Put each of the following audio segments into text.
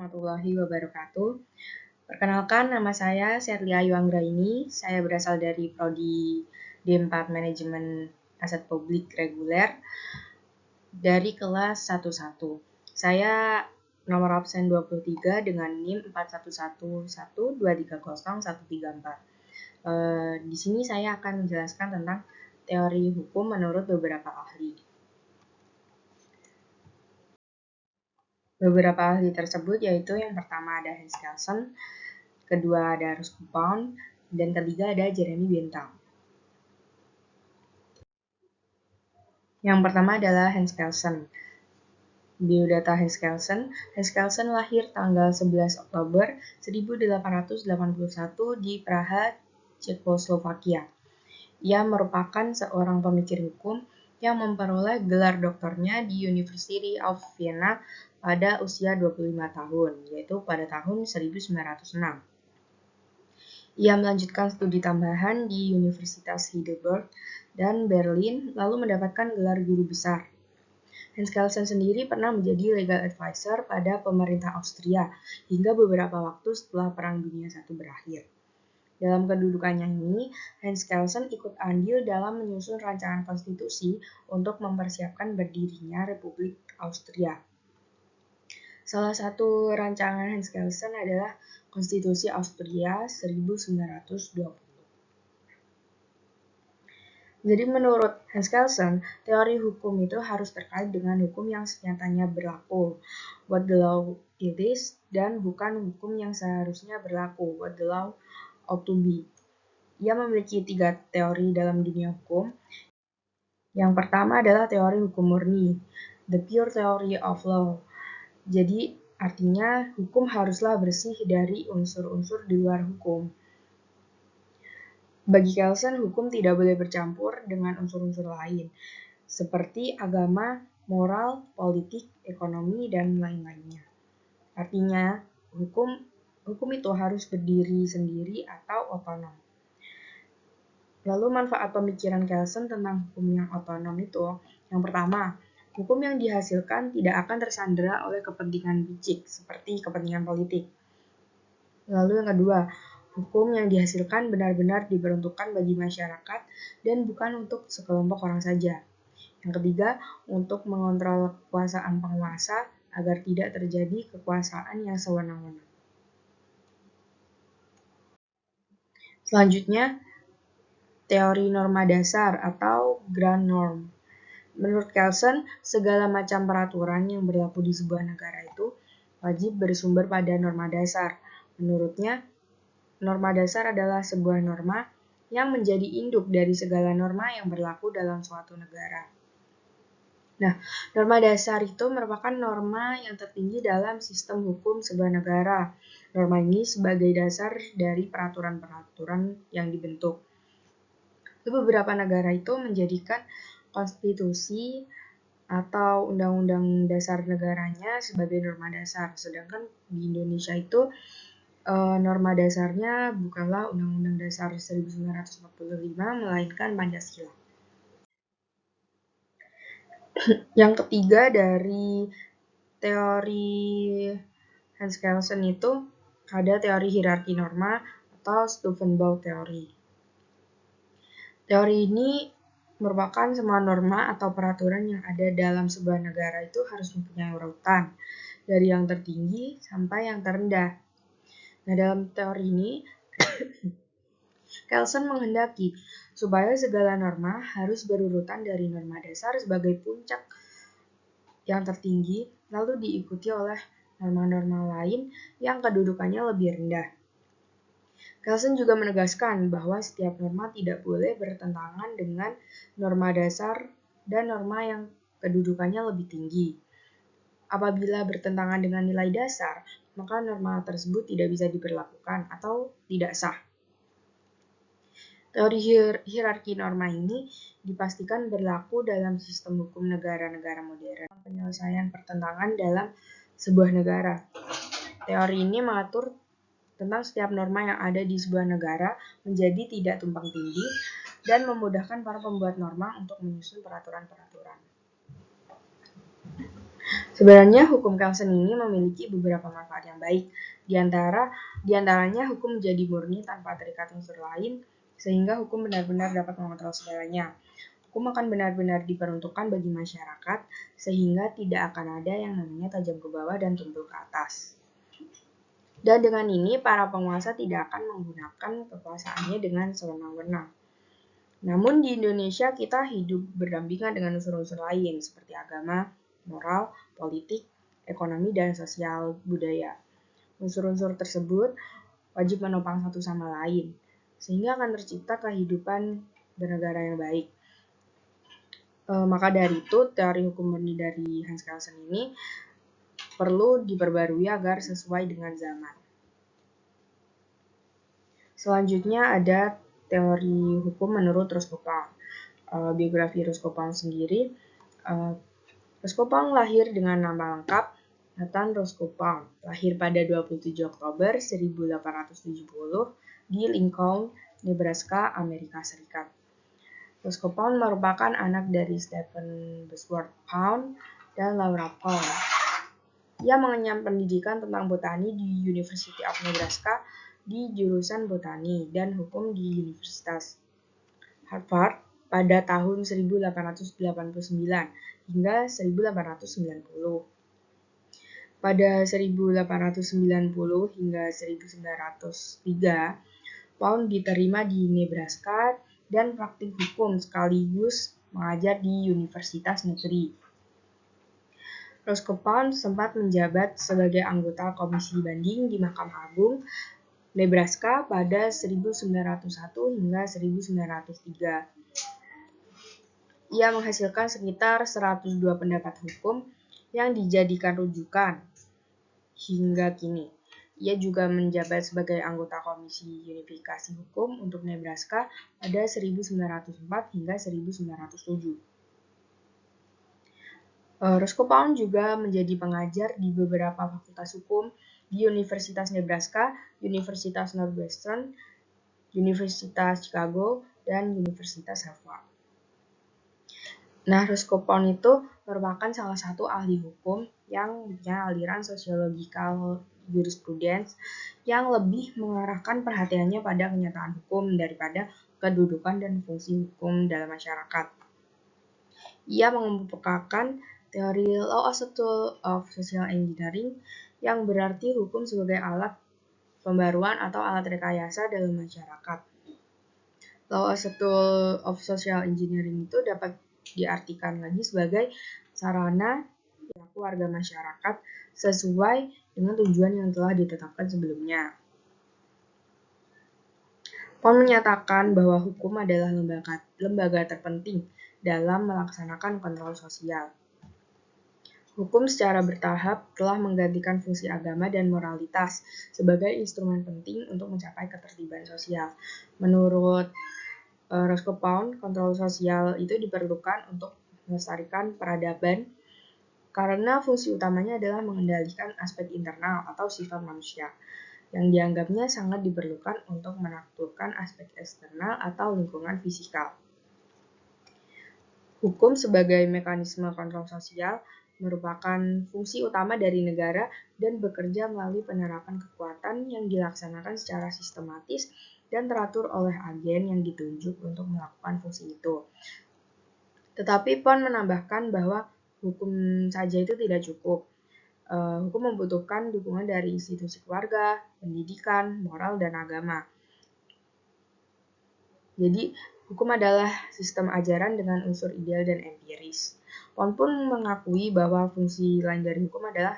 warahmatullahi wabarakatuh. Perkenalkan, nama saya Sherly Ayu Anggraini. Saya berasal dari Prodi D4 Manajemen Aset Publik Reguler dari kelas 11. Saya nomor absen 23 dengan NIM 4111230134. Di sini saya akan menjelaskan tentang teori hukum menurut beberapa ahli. Beberapa ahli tersebut yaitu yang pertama ada Hans Kelsen, kedua ada Rusty Pound, dan ketiga ada Jeremy Bentham. Yang pertama adalah Hans Kelsen. Biodata Hans Kelsen lahir tanggal 11 Oktober 1881 di Praha, Cekoslovakia. Ia merupakan seorang pemikir hukum yang memperoleh gelar doktornya di University of Vienna pada usia 25 tahun, yaitu pada tahun 1906. Ia melanjutkan studi tambahan di Universitas Heidelberg dan Berlin, lalu mendapatkan gelar guru besar. Hans Kelsen sendiri pernah menjadi legal advisor pada pemerintah Austria hingga beberapa waktu setelah Perang Dunia I berakhir. Dalam kedudukannya ini, Hans Kelsen ikut andil dalam menyusun rancangan konstitusi untuk mempersiapkan berdirinya Republik Austria. Salah satu rancangan Hans Kelsen adalah Konstitusi Austria 1920. Jadi menurut Hans Kelsen, teori hukum itu harus terkait dengan hukum yang senyatanya berlaku, what the law it is, dan bukan hukum yang seharusnya berlaku, what the law ought to be. Ia memiliki 3 teori dalam dunia hukum. Yang pertama adalah teori hukum murni, the pure theory of law. Jadi artinya hukum haruslah bersih dari unsur-unsur di luar hukum. Bagi Kelsen, hukum tidak boleh bercampur dengan unsur-unsur lain, seperti agama, moral, politik, ekonomi, dan lain-lainnya. Artinya, hukum itu harus berdiri sendiri atau otonom. Lalu manfaat pemikiran Kelsen tentang hukum yang otonom itu, yang pertama, hukum yang dihasilkan tidak akan tersandera oleh kepentingan bicik, seperti kepentingan politik. Lalu yang kedua, hukum yang dihasilkan benar-benar diperuntukkan bagi masyarakat dan bukan untuk sekelompok orang saja. Yang ketiga, untuk mengontrol kekuasaan penguasa agar tidak terjadi kekuasaan yang sewenang-wenang. Selanjutnya, teori norma dasar atau ground norm. Menurut Kelsen, segala macam peraturan yang berlaku di sebuah negara itu wajib bersumber pada norma dasar. Menurutnya, norma dasar adalah sebuah norma yang menjadi induk dari segala norma yang berlaku dalam suatu negara. Nah, norma dasar itu merupakan norma yang tertinggi dalam sistem hukum sebuah negara. Norma ini sebagai dasar dari peraturan-peraturan yang dibentuk. Beberapa negara itu menjadikan konstitusi atau undang-undang dasar negaranya sebagai norma dasar. Sedangkan di Indonesia itu norma dasarnya bukanlah Undang-Undang Dasar 1945, melainkan Pancasila. Yang ketiga dari teori Hans Kelsen itu ada teori hierarki norma atau Stufenbau teori. Teori ini merupakan semua norma atau peraturan yang ada dalam sebuah negara itu harus mempunyai urutan dari yang tertinggi sampai yang terendah. Nah, dalam teori ini, Kelsen menghendaki supaya segala norma harus berurutan dari norma dasar sebagai puncak yang tertinggi, lalu diikuti oleh norma-norma lain yang kedudukannya lebih rendah. Kelsen juga menegaskan bahwa setiap norma tidak boleh bertentangan dengan norma dasar dan norma yang kedudukannya lebih tinggi. Apabila bertentangan dengan nilai dasar, maka norma tersebut tidak bisa diberlakukan atau tidak sah. Teori hierarki norma ini dipastikan berlaku dalam sistem hukum negara-negara modern. Penyelesaian pertentangan dalam sebuah negara. Teori ini mengatur tentang setiap norma yang ada di sebuah negara menjadi tidak tumpang tindih dan memudahkan para pembuat norma untuk menyusun peraturan-peraturan. Sebenarnya hukum Kelsen ini memiliki beberapa manfaat yang baik. Di antaranya hukum menjadi murni tanpa terikat unsur lain, sehingga hukum benar-benar dapat mengontrol segalanya. Hukum akan benar-benar diperuntukkan bagi masyarakat, sehingga tidak akan ada yang namanya tajam ke bawah dan tumpul ke atas. Dan dengan ini, para penguasa tidak akan menggunakan kekuasaannya dengan sewenang-wenang. Namun di Indonesia kita hidup berdampingan dengan unsur-unsur lain seperti agama, moral, politik, ekonomi, dan sosial budaya. Unsur-unsur tersebut wajib menopang satu sama lain, sehingga akan tercipta kehidupan bernegara yang baik. Maka dari itu, teori hukum murni dari Hans Kelsen ini perlu diperbarui agar sesuai dengan zaman. Selanjutnya ada teori hukum menurut Roscoe. Biografi Roscoe sendiri. Roscoe lahir dengan nama lengkap Nathan Roscoe, lahir pada 27 Oktober 1870 di Lincoln, Nebraska, Amerika Serikat. Roscoe merupakan anak dari Stephen Bosworth Pound dan Laura Pound. Ia mengenyam pendidikan tentang botani di University of Nebraska di jurusan botani dan hukum di Universitas Harvard pada tahun 1889 hingga 1890. Pada 1890 hingga 1903, Pound diterima di Nebraska dan praktik hukum sekaligus mengajar di Universitas Negeri. Roscoe Pound sempat menjabat sebagai anggota Komisi Banding di Mahkamah Agung Nebraska pada 1901 hingga 1903. Ia menghasilkan sekitar 102 pendapat hukum yang dijadikan rujukan hingga kini. Ia juga menjabat sebagai anggota Komisi Unifikasi Hukum untuk Nebraska pada 1904 hingga 1907. Roscoe Pound juga menjadi pengajar di beberapa fakultas hukum di Universitas Nebraska, Universitas Northwestern, Universitas Chicago, dan Universitas Harvard. Nah, Roscoe Pound itu merupakan salah satu ahli hukum yang punya aliran sosiologikal jurisprudence yang lebih mengarahkan perhatiannya pada kenyataan hukum daripada kedudukan dan fungsi hukum dalam masyarakat. Ia mengemukakan teori law as a tool of social engineering yang berarti hukum sebagai alat pembaruan atau alat rekayasa dalam masyarakat. Law as a tool of social engineering itu dapat diartikan lagi sebagai sarana perilaku warga masyarakat sesuai dengan tujuan yang telah ditetapkan sebelumnya. Pound menyatakan bahwa hukum adalah lembaga terpenting dalam melaksanakan kontrol sosial. Hukum secara bertahap telah menggantikan fungsi agama dan moralitas sebagai instrumen penting untuk mencapai ketertiban sosial. Menurut Roscoe Pound, kontrol sosial itu diperlukan untuk melestarikan peradaban karena fungsi utamanya adalah mengendalikan aspek internal atau sifat manusia yang dianggapnya sangat diperlukan untuk menaklukkan aspek eksternal atau lingkungan fisikal. Hukum sebagai mekanisme kontrol sosial merupakan fungsi utama dari negara dan bekerja melalui penerapan kekuatan yang dilaksanakan secara sistematis dan teratur oleh agen yang ditunjuk untuk melakukan fungsi itu. Tetapi Pound menambahkan bahwa hukum saja itu tidak cukup. Hukum membutuhkan dukungan dari institusi keluarga, pendidikan, moral, dan agama. Jadi, hukum adalah sistem ajaran dengan unsur ideal dan empiris. Pound pun mengakui bahwa fungsi lain dari hukum adalah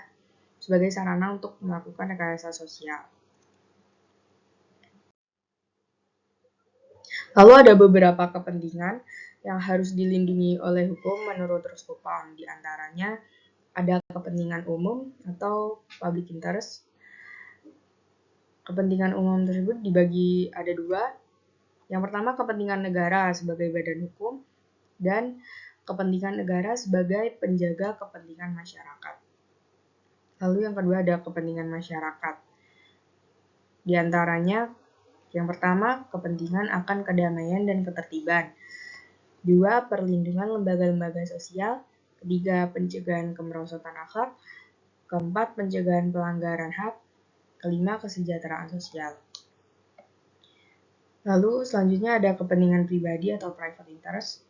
sebagai sarana untuk melakukan rekayasa sosial. Lalu ada beberapa kepentingan yang harus dilindungi oleh hukum menurut Roscoe Pound. Di antaranya ada kepentingan umum atau public interest. Kepentingan umum tersebut dibagi ada dua. Yang pertama kepentingan negara sebagai badan hukum dan kepentingan negara sebagai penjaga kepentingan masyarakat. Lalu yang kedua ada kepentingan masyarakat. Di antaranya yang pertama kepentingan akan kedamaian dan ketertiban. Dua, perlindungan lembaga-lembaga sosial. ketiga, pencegahan kemerosotan akhlak, keempat, pencegahan pelanggaran HAM, kelima, kesejahteraan sosial. Lalu selanjutnya ada kepentingan pribadi atau private interest.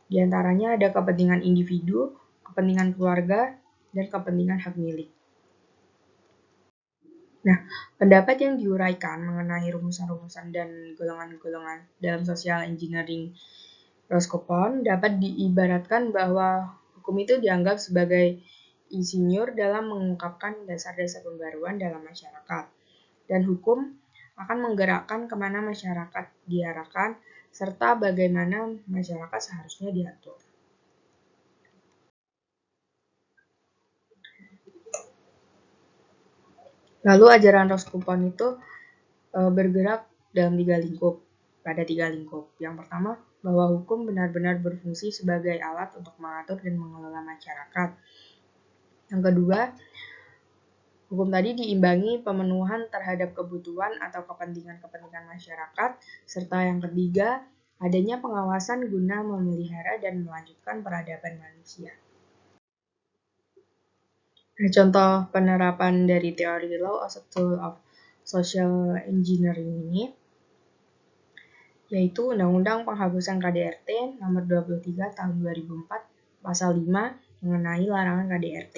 Di antaranya ada kepentingan individu, kepentingan keluarga, dan kepentingan hak milik. Nah, pendapat yang diuraikan mengenai rumusan-rumusan dan golongan-golongan dalam social engineering Roscoe dapat diibaratkan bahwa hukum itu dianggap sebagai insinyur dalam mengungkapkan dasar-dasar pembaruan dalam masyarakat. Dan hukum akan menggerakkan kemana masyarakat diarahkan, serta bagaimana masyarakat seharusnya diatur. Lalu ajaran Roscoe itu bergerak dalam tiga lingkup. Yang pertama, bahwa hukum benar-benar berfungsi sebagai alat untuk mengatur dan mengelola masyarakat. Yang kedua, hukum tadi diimbangi pemenuhan terhadap kebutuhan atau kepentingan-kepentingan masyarakat, serta yang ketiga, adanya pengawasan guna memelihara dan melanjutkan peradaban manusia. Nah, contoh penerapan dari teori law as a tool of social engineering ini yaitu Undang-Undang Penghapusan KDRT Nomor 23 Tahun 2004 Pasal 5 mengenai larangan KDRT.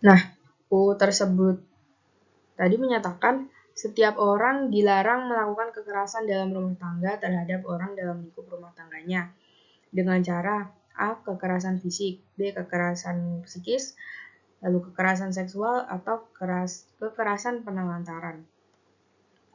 Nah, UU tersebut tadi menyatakan setiap orang dilarang melakukan kekerasan dalam rumah tangga terhadap orang dalam lingkup rumah tangganya dengan cara A. Kekerasan fisik, B. Kekerasan psikis, lalu kekerasan seksual atau kekerasan penelantaran.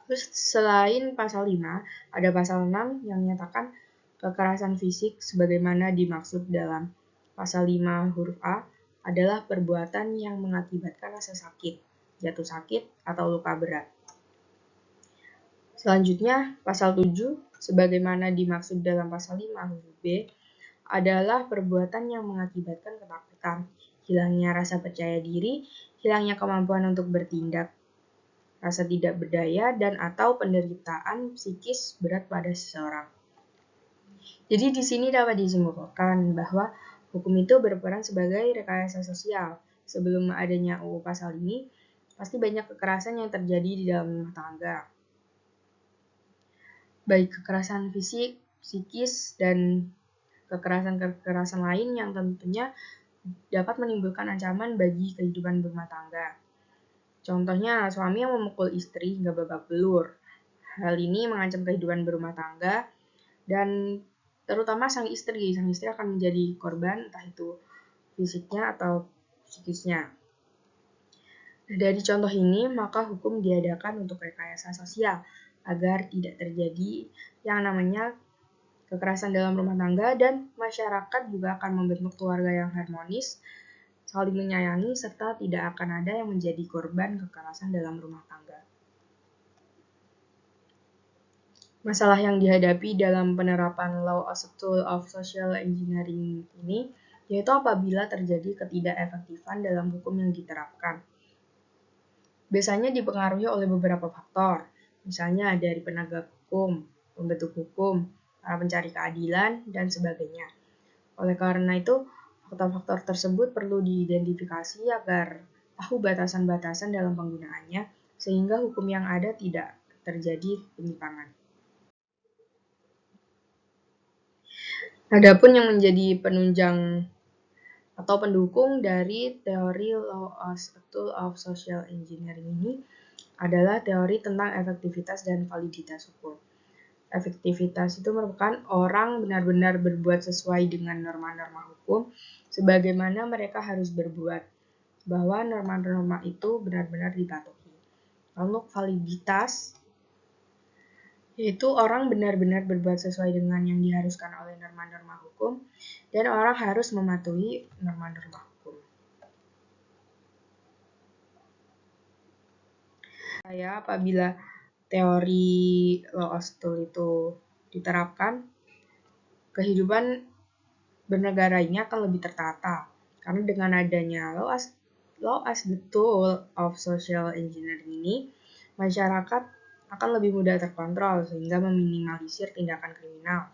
Terus selain pasal 5, ada pasal 6 yang menyatakan kekerasan fisik sebagaimana dimaksud dalam pasal 5 huruf A adalah perbuatan yang mengakibatkan rasa sakit, jatuh sakit, atau luka berat. Selanjutnya, pasal 7 sebagaimana dimaksud dalam pasal 5 huruf B adalah perbuatan yang mengakibatkan ketakutan, hilangnya rasa percaya diri, hilangnya kemampuan untuk bertindak, rasa tidak berdaya, dan atau penderitaan psikis berat pada seseorang. Jadi di sini dapat disimpulkan bahwa hukum itu berperan sebagai rekayasa sosial. Sebelum adanya UU pasal ini, pasti banyak kekerasan yang terjadi di dalam rumah tangga. Baik kekerasan fisik, psikis, dan kekerasan-kekerasan lain yang tentunya dapat menimbulkan ancaman bagi kehidupan berumah tangga. Contohnya, suami yang memukul istri hingga babak belur. Hal ini mengancam kehidupan berumah tangga dan terutama sang istri akan menjadi korban entah itu fisiknya atau psikisnya. Dari contoh ini, maka hukum diadakan untuk rekayasa sosial agar tidak terjadi yang namanya kekerasan dalam rumah tangga dan masyarakat juga akan membentuk keluarga yang harmonis, saling menyayangi, serta tidak akan ada yang menjadi korban kekerasan dalam rumah tangga. Masalah yang dihadapi dalam penerapan law as a tool of social engineering ini yaitu apabila terjadi ketidakefektifan dalam hukum yang diterapkan. Biasanya dipengaruhi oleh beberapa faktor, misalnya dari penegak hukum, pembentuk hukum, para pencari keadilan, dan sebagainya. Oleh karena itu, faktor-faktor tersebut perlu diidentifikasi agar tahu batasan-batasan dalam penggunaannya, sehingga hukum yang ada tidak terjadi penyimpangan. Adapun yang menjadi penunjang atau pendukung dari teori law as a tool of social engineering ini adalah teori tentang efektivitas dan validitas hukum. Efektivitas itu merupakan orang benar-benar berbuat sesuai dengan norma-norma hukum sebagaimana mereka harus berbuat, bahwa norma-norma itu benar-benar dipatuhi. Lalu validitas yaitu orang benar-benar berbuat sesuai dengan yang diharuskan oleh norma-norma hukum dan orang harus mematuhi norma-norma hukum. Apabila teori law as a tool itu diterapkan, kehidupan bernegara ini akan lebih tertata. Karena dengan adanya law as the tool of social engineering ini, masyarakat akan lebih mudah terkontrol sehingga meminimalisir tindakan kriminal.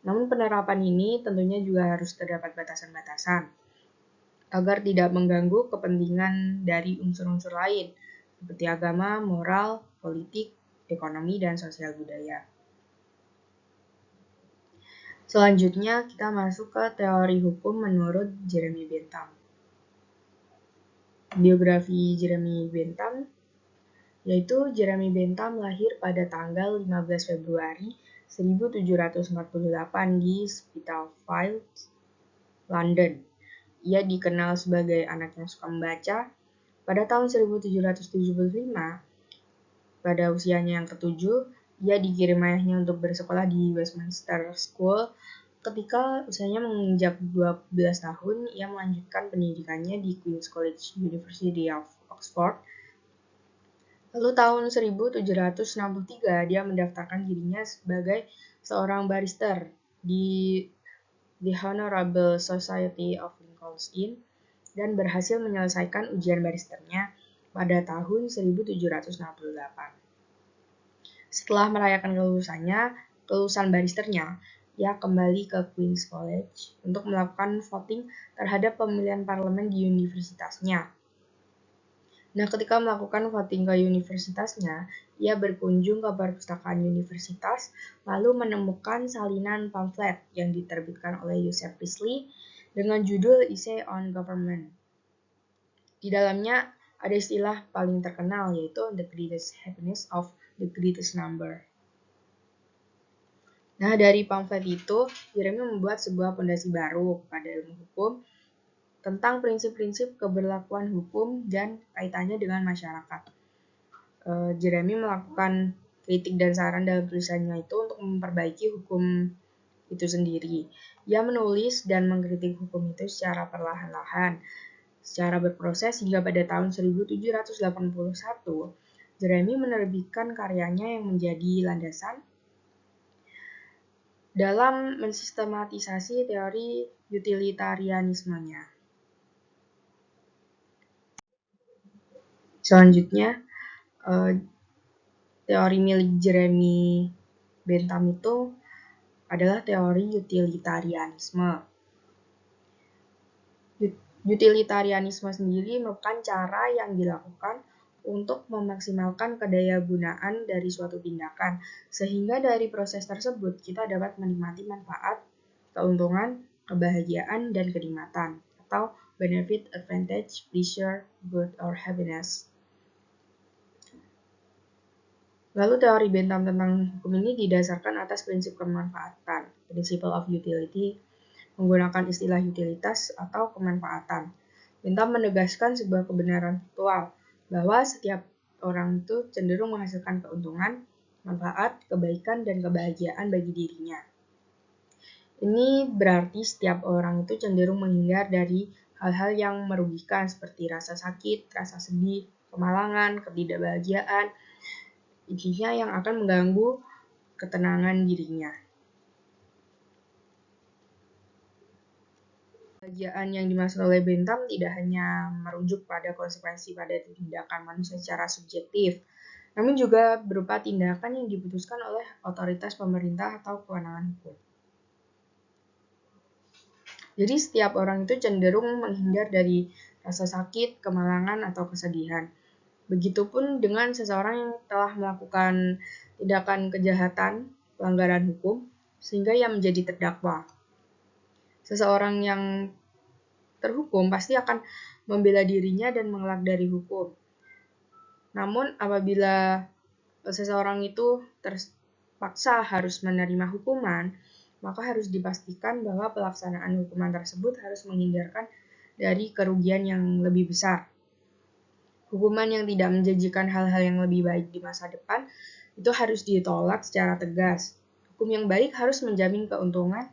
Namun penerapan ini tentunya juga harus terdapat batasan-batasan agar tidak mengganggu kepentingan dari unsur-unsur lain seperti agama, moral, politik, ekonomi, dan sosial budaya. Selanjutnya kita masuk ke teori hukum menurut Jeremy Bentham. Biografi Jeremy Bentham yaitu Jeremy Bentham lahir pada tanggal 15 Februari 1748 di Spitalfields, London. Ia dikenal sebagai anak yang suka membaca. Pada tahun 1775, pada usianya yang ketujuh, ia dikirim ayahnya untuk bersekolah di Westminster School. Ketika usianya menginjak 12 tahun, ia melanjutkan pendidikannya di Queen's College, University of Oxford. Lalu tahun 1763 dia mendaftarkan dirinya sebagai seorang barrister di The Honorable Society of Lincoln's Inn dan berhasil menyelesaikan ujian barristernya pada tahun 1768. Setelah merayakan kelulusan barristernya, ia kembali ke Queen's College untuk melakukan voting terhadap pemilihan parlemen di universitasnya. Nah, ketika melakukan voting ke universitasnya, ia berkunjung ke perpustakaan universitas, lalu menemukan salinan pamflet yang diterbitkan oleh Joseph Priestley dengan judul Essay on Government. Di dalamnya ada istilah paling terkenal, yaitu The Greatest Happiness of the Greatest Number. Nah, dari pamflet itu, Jeremy membuat sebuah fondasi baru pada ilmu hukum tentang prinsip-prinsip keberlakuan hukum dan kaitannya dengan masyarakat. Jeremy melakukan kritik dan saran dalam tulisannya itu untuk memperbaiki hukum itu sendiri. Ia menulis dan mengkritik hukum itu secara perlahan-lahan, secara berproses hingga pada tahun 1781, Jeremy menerbitkan karyanya yang menjadi landasan dalam mensistematisasi teori utilitarianismenya. Selanjutnya, teori milik Jeremy Bentham itu adalah teori utilitarianisme. Utilitarianisme sendiri merupakan cara yang dilakukan untuk memaksimalkan kedayagunaan dari suatu tindakan, sehingga dari proses tersebut kita dapat menikmati manfaat, keuntungan, kebahagiaan, dan kenikmatan, atau benefit, advantage, pleasure, good, or happiness. Lalu teori Bentham tentang hukum ini didasarkan atas prinsip kemanfaatan, principle of utility, menggunakan istilah utilitas atau kemanfaatan. Bentham menegaskan sebuah kebenaran faktual bahwa setiap orang itu cenderung menghasilkan keuntungan, manfaat, kebaikan, dan kebahagiaan bagi dirinya. Ini berarti setiap orang itu cenderung menghindar dari hal-hal yang merugikan seperti rasa sakit, rasa sedih, kemalangan, ketidakbahagiaan, intinya yang akan mengganggu ketenangan dirinya. Kebahagiaan yang dimaksud oleh Bentham tidak hanya merujuk pada konsekuensi pada tindakan manusia secara subjektif, namun juga berupa tindakan yang diputuskan oleh otoritas pemerintah atau kewenangan hukum. Jadi setiap orang itu cenderung menghindar dari rasa sakit, kemalangan, atau kesedihan. Begitupun dengan seseorang yang telah melakukan tindakan kejahatan, pelanggaran hukum, sehingga ia menjadi terdakwa. Seseorang yang terhukum pasti akan membela dirinya dan mengelak dari hukum. Namun apabila seseorang itu terpaksa harus menerima hukuman, maka harus dipastikan bahwa pelaksanaan hukuman tersebut harus menghindarkan dari kerugian yang lebih besar. Hukuman yang tidak menjanjikan hal-hal yang lebih baik di masa depan itu harus ditolak secara tegas. Hukum yang baik harus menjamin keuntungan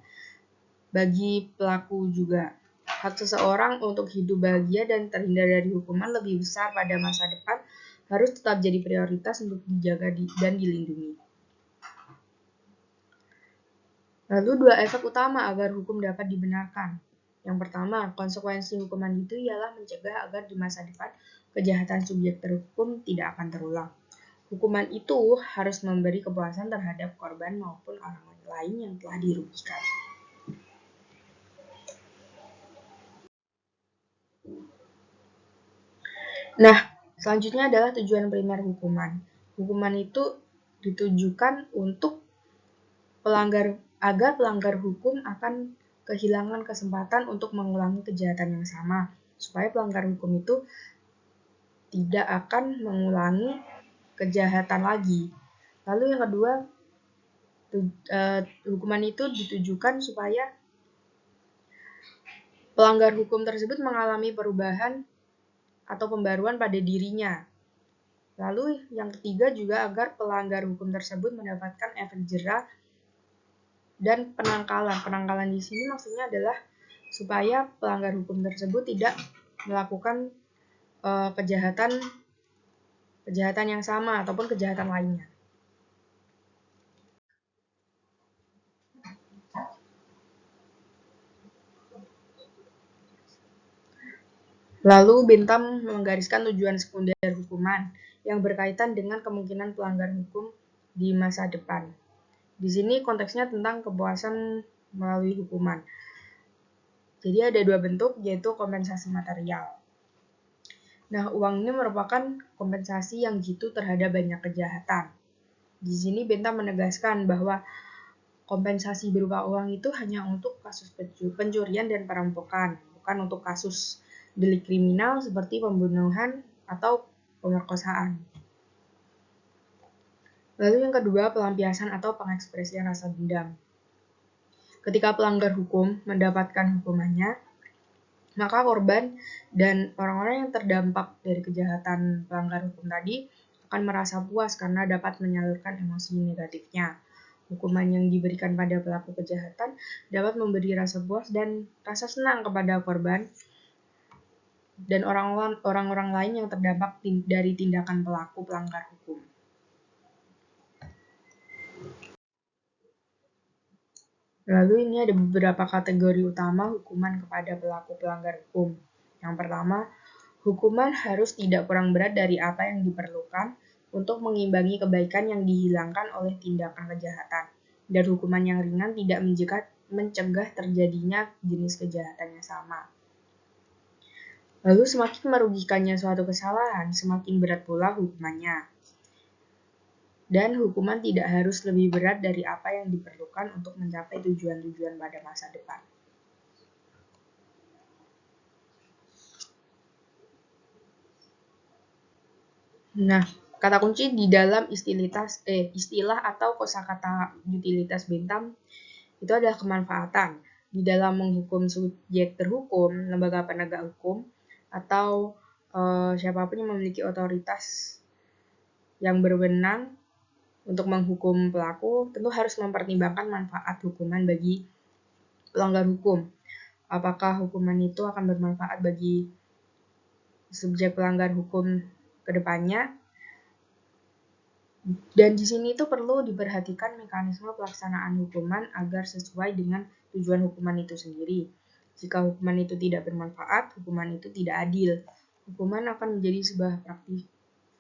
bagi pelaku juga. Hak seseorang untuk hidup bahagia dan terhindar dari hukuman lebih besar pada masa depan harus tetap jadi prioritas untuk dijaga dan dilindungi. Lalu dua efek utama agar hukum dapat dibenarkan. Yang pertama, konsekuensi hukuman itu ialah mencegah agar di masa depan kejahatan subjek terhukum tidak akan terulang. Hukuman itu harus memberi kepuasan terhadap korban maupun orang lain yang telah dirugikan. Nah, selanjutnya adalah tujuan primer hukuman. Hukuman itu ditujukan untuk agar pelanggar hukum akan kehilangan kesempatan untuk mengulangi kejahatan yang sama, supaya pelanggar hukum itu tidak akan mengulangi kejahatan lagi. Lalu yang kedua, hukuman itu ditujukan supaya pelanggar hukum tersebut mengalami perubahan atau pembaruan pada dirinya. Lalu yang ketiga juga agar pelanggar hukum tersebut mendapatkan efek jera dan penangkalan. Penangkalan di sini maksudnya adalah supaya pelanggar hukum tersebut tidak melakukan kejahatan yang sama ataupun kejahatan lainnya. Lalu Bentham menggariskan tujuan sekunder hukuman yang berkaitan dengan kemungkinan pelanggar hukum di masa depan. Di sini konteksnya tentang kepuasan melalui hukuman. Jadi ada dua bentuk, yaitu kompensasi material. Nah, uang ini merupakan kompensasi yang jitu terhadap banyak kejahatan. Di sini Bentham menegaskan bahwa kompensasi berupa uang itu hanya untuk kasus pencurian dan perampokan, bukan untuk kasus delik kriminal seperti pembunuhan atau pemerkosaan. Lalu yang kedua, pelampiasan atau pengekspresian rasa dendam. Ketika pelanggar hukum mendapatkan hukumannya, maka korban dan orang-orang yang terdampak dari kejahatan pelanggar hukum tadi akan merasa puas karena dapat menyalurkan emosi negatifnya. Hukuman yang diberikan pada pelaku kejahatan dapat memberi rasa puas dan rasa senang kepada korban dan orang-orang lain yang terdampak dari tindakan pelaku pelanggar hukum. Lalu ini ada beberapa kategori utama hukuman kepada pelaku pelanggar hukum. Yang pertama, hukuman harus tidak kurang berat dari apa yang diperlukan untuk mengimbangi kebaikan yang dihilangkan oleh tindakan kejahatan. Dan hukuman yang ringan tidak mencegah terjadinya jenis kejahatan yang sama. Lalu semakin merugikannya suatu kesalahan, semakin berat pula hukumannya. Dan hukuman tidak harus lebih berat dari apa yang diperlukan untuk mencapai tujuan-tujuan pada masa depan. Nah, kata kunci di dalam istilah atau kosakata utilitas Bentham itu adalah kemanfaatan. Di dalam menghukum subjek terhukum, lembaga penegak hukum, atau siapapun yang memiliki otoritas yang berwenang untuk menghukum pelaku, tentu harus mempertimbangkan manfaat hukuman bagi pelanggar hukum. Apakah hukuman itu akan bermanfaat bagi subjek pelanggar hukum ke depannya? Dan di sini itu perlu diperhatikan mekanisme pelaksanaan hukuman agar sesuai dengan tujuan hukuman itu sendiri. Jika hukuman itu tidak bermanfaat, hukuman itu tidak adil. Hukuman akan menjadi sebuah praktik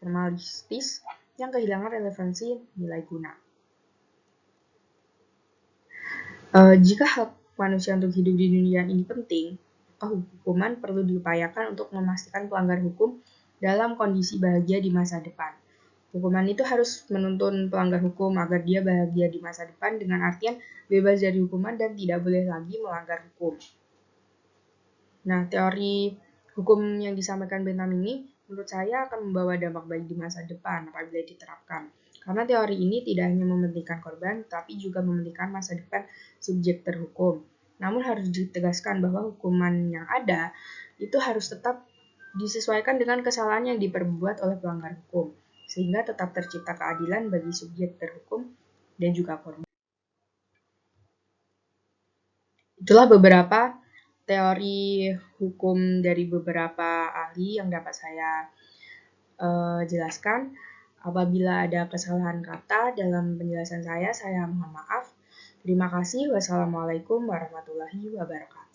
formalistis yang kehilangan relevansi nilai guna. Jika hak manusia untuk hidup di dunia ini penting, maka hukuman perlu diupayakan untuk memastikan pelanggar hukum dalam kondisi bahagia di masa depan. Hukuman itu harus menuntun pelanggar hukum agar dia bahagia di masa depan dengan artian bebas dari hukuman dan tidak boleh lagi melanggar hukum. Nah, teori hukum yang disampaikan Bentham ini menurut saya akan membawa dampak baik di masa depan apabila diterapkan. Karena teori ini tidak hanya mementingkan korban, tapi juga mementingkan masa depan subjek terhukum. Namun harus ditegaskan bahwa hukuman yang ada itu harus tetap disesuaikan dengan kesalahan yang diperbuat oleh pelanggar hukum, sehingga tetap tercipta keadilan bagi subjek terhukum dan juga korban. Itulah beberapa teori hukum dari beberapa ahli yang dapat saya jelaskan. Apabila ada kesalahan kata dalam penjelasan saya mohon maaf. Terima kasih. Wassalamualaikum warahmatullahi wabarakatuh.